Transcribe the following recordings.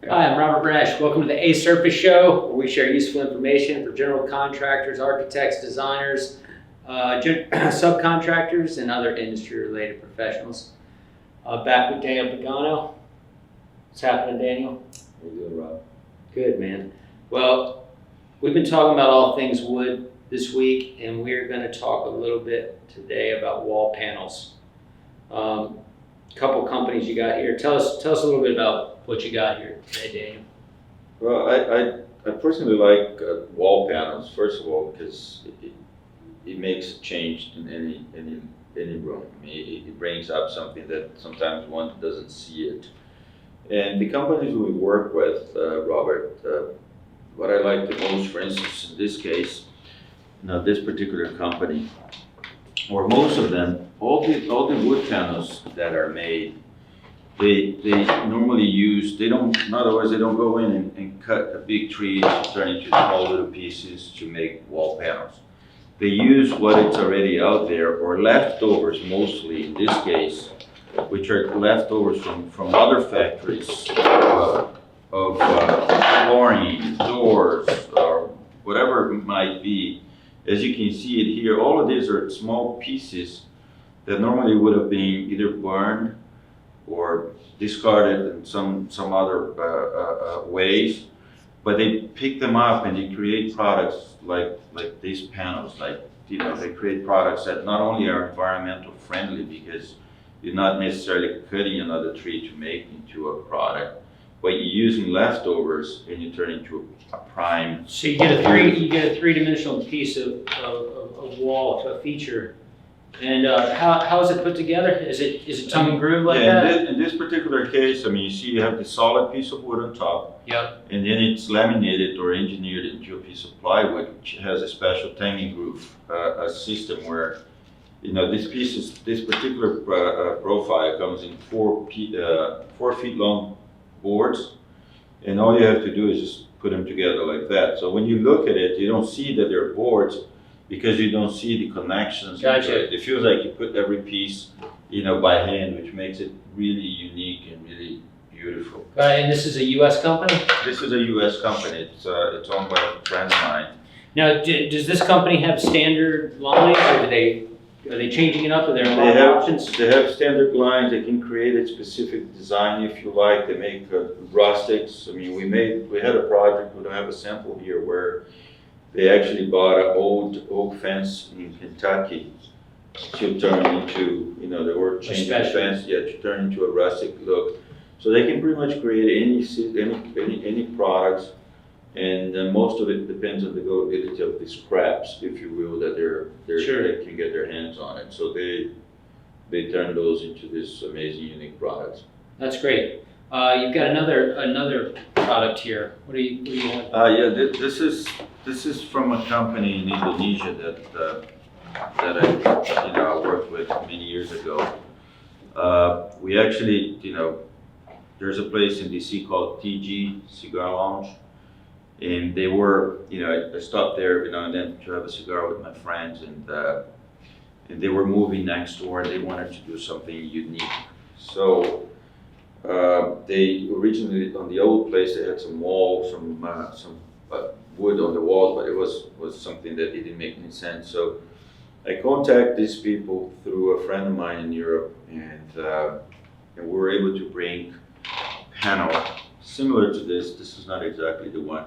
Hi, I'm Robert Brash. Welcome to the Asurface Show, where we share useful information for general contractors, architects, designers, subcontractors, and other industry-related professionals. Back with Daniel Pagano. What's happening, Daniel? How you doing, Rob? Good, man. Well, we've been talking about all things wood this week, and we're going to talk a little bit today about wall panels. Couple companies you got here. Tell us a little bit about what you got here today, Daniel. Well, I personally like wall panels, first of all, because it makes a change in any room. I mean, it brings up something that sometimes one doesn't see it. And the companies we work with, Robert, what I like the most, for instance, in this case, this particular company, or most of them, all the wood panels that are made, they normally use, in other words, they don't go in and cut a big tree to turn into small little pieces to make wall panels. They use what it's already out there, or leftovers mostly in this case, which are leftovers from other factories of flooring, doors, or whatever it might be. As you can see it here, all of these are small pieces that normally would have been either burned or discarded in some other ways, but they pick them up and they create products like these panels. They create products that not only are environmental friendly because you're not necessarily cutting another tree to make into a product, but you're using leftovers and you turn into a prime. So you get a three-dimensional piece of wall, a feature. And how is it put together? Is it tongue and groove like that? In this particular case, I mean, you see you have the solid piece of wood on top. Yep. And then it's laminated or engineered into a piece of plywood, which has a special tongue and groove a system where, this particular profile comes in 4 feet long boards, and all you have to do is just put them together like that. So when you look at it, you don't see that they're boards because you don't see the connections. Gotcha. It feels like you put every piece, by hand, which makes it really unique and really beautiful. And this is a U.S. company? This is a U.S. company. It's owned by a friend of mine. Now, does this company have standard lines, or are they changing it up? Are there a lot of options? They have standard lines. They can create a specific design if you like. They make rustics. I mean, we had a project. We don't have a sample here where they actually bought an old oak fence in Kentucky to turn into, they were changing the fence, to turn into a rustic look. So they can pretty much create any products, and most of it depends on the availability of the scraps, if you will, that they can get their hands on it. So they turn those into this amazing, unique products. That's great. You've got another product here. What do you have? This is from a company in Indonesia that I worked with many years ago. We actually, there's a place in DC called TG Cigar Lounge, and they were, I stopped there every now and then to have a cigar with my friends, and they were moving next door and they wanted to do something unique. So they originally, on the old place, they had some walls, some wood on the walls, but it was something that didn't make any sense. So I contacted these people through a friend of mine in Europe, and we were able to bring a panel similar to this. This is not exactly the one.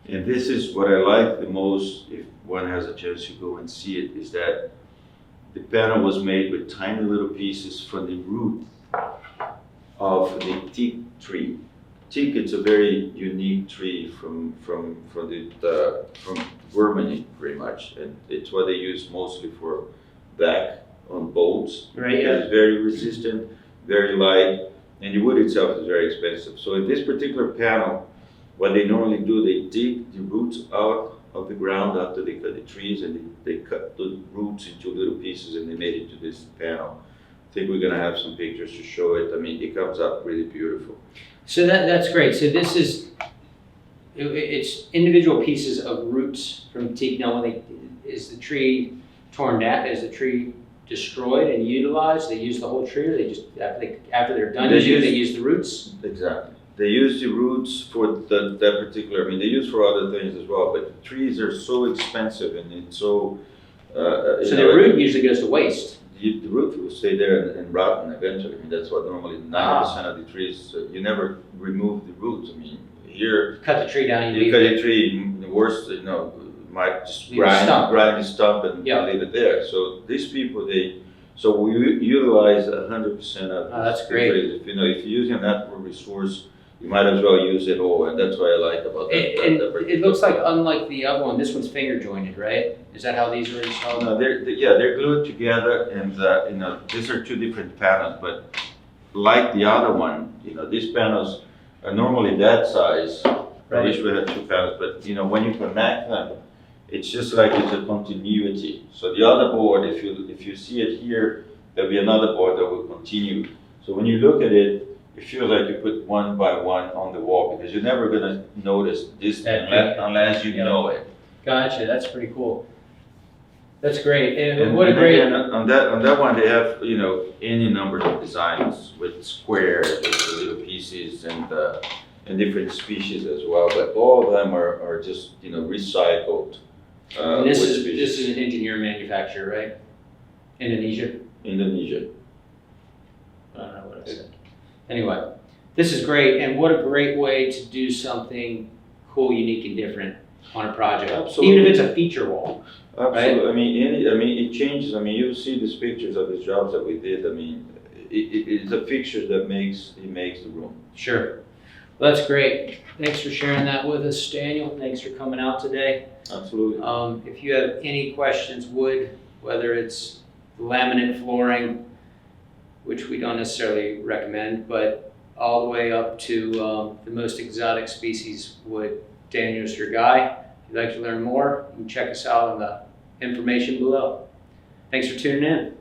And this is what I like the most, if one has a chance to go and see it, is that the panel was made with tiny little pieces from the root of the teak tree. Teak, it's a very unique tree from Germany, pretty much, and it's what they use mostly for back on boats. Right. Yeah. It's very resistant, very light, and the wood itself is very expensive. So in this particular panel, what they normally do, they dig the roots out of the ground after they cut the trees, and they cut the roots into little pieces, and they made it to this panel. I think we're gonna have some pictures to show it. I mean, it comes out really beautiful. So that's great. So it's individual pieces of roots from teak. Now, is the tree torn down? Is the tree destroyed and utilized? They use the whole tree, or they just after they're done using, they use the roots? Exactly. they use the roots for that particular, I mean, they use for other things as well, but trees are so expensive and it's so, So the root usually goes to waste. the root will stay there and rotten eventually. I mean, that's what normally 90% of the trees, you never remove the roots. I mean, here, Cut the tree down, you cut a tree, the worst, might just Leave a stump. grind the stump and Yeah. leave it there. So these people, so we utilize 100% of that's the great. trees. If you're using a natural resource, you might as well use it all, and that's what I like about that. And that it looks like, unlike the other one, this one's finger jointed, right? Is that how these were installed? No, they're glued together, and these are two different panels. But like the other one, these panels are normally that size. I wish we had two panels, but when you connect them, it's just like it's a continuity. So the other board, if you see it here, there'll be another board that will continue. So when you look at it, it feels like you put one by one on the wall because you're never gonna notice this unless you know it. Gotcha, that's pretty cool. That's great, and And what a great. again, on that one, they have any number of designs with squares, with little pieces, and different species as well. But all of them are just recycled. And this wood is species. an engineer manufacturer, right? Indonesia? Indonesia. I don't know what I said. Anyway, this is great, and what a great way to do something cool, unique, and different on a project. Absolutely. Even if it's a feature wall. Absolutely. Right? I mean, it changes. I mean, you see these pictures of the jobs that we did. I mean, it's a picture that makes the room. Sure. Well, that's great. Thanks for sharing that with us, Daniel. Thanks for coming out today. Absolutely. If you have any questions, whether it's laminate flooring, which we don't necessarily recommend, but all the way up to the most exotic species wood, Daniel's your guy. If you'd like to learn more, you can check us out on the information below. Thanks for tuning in.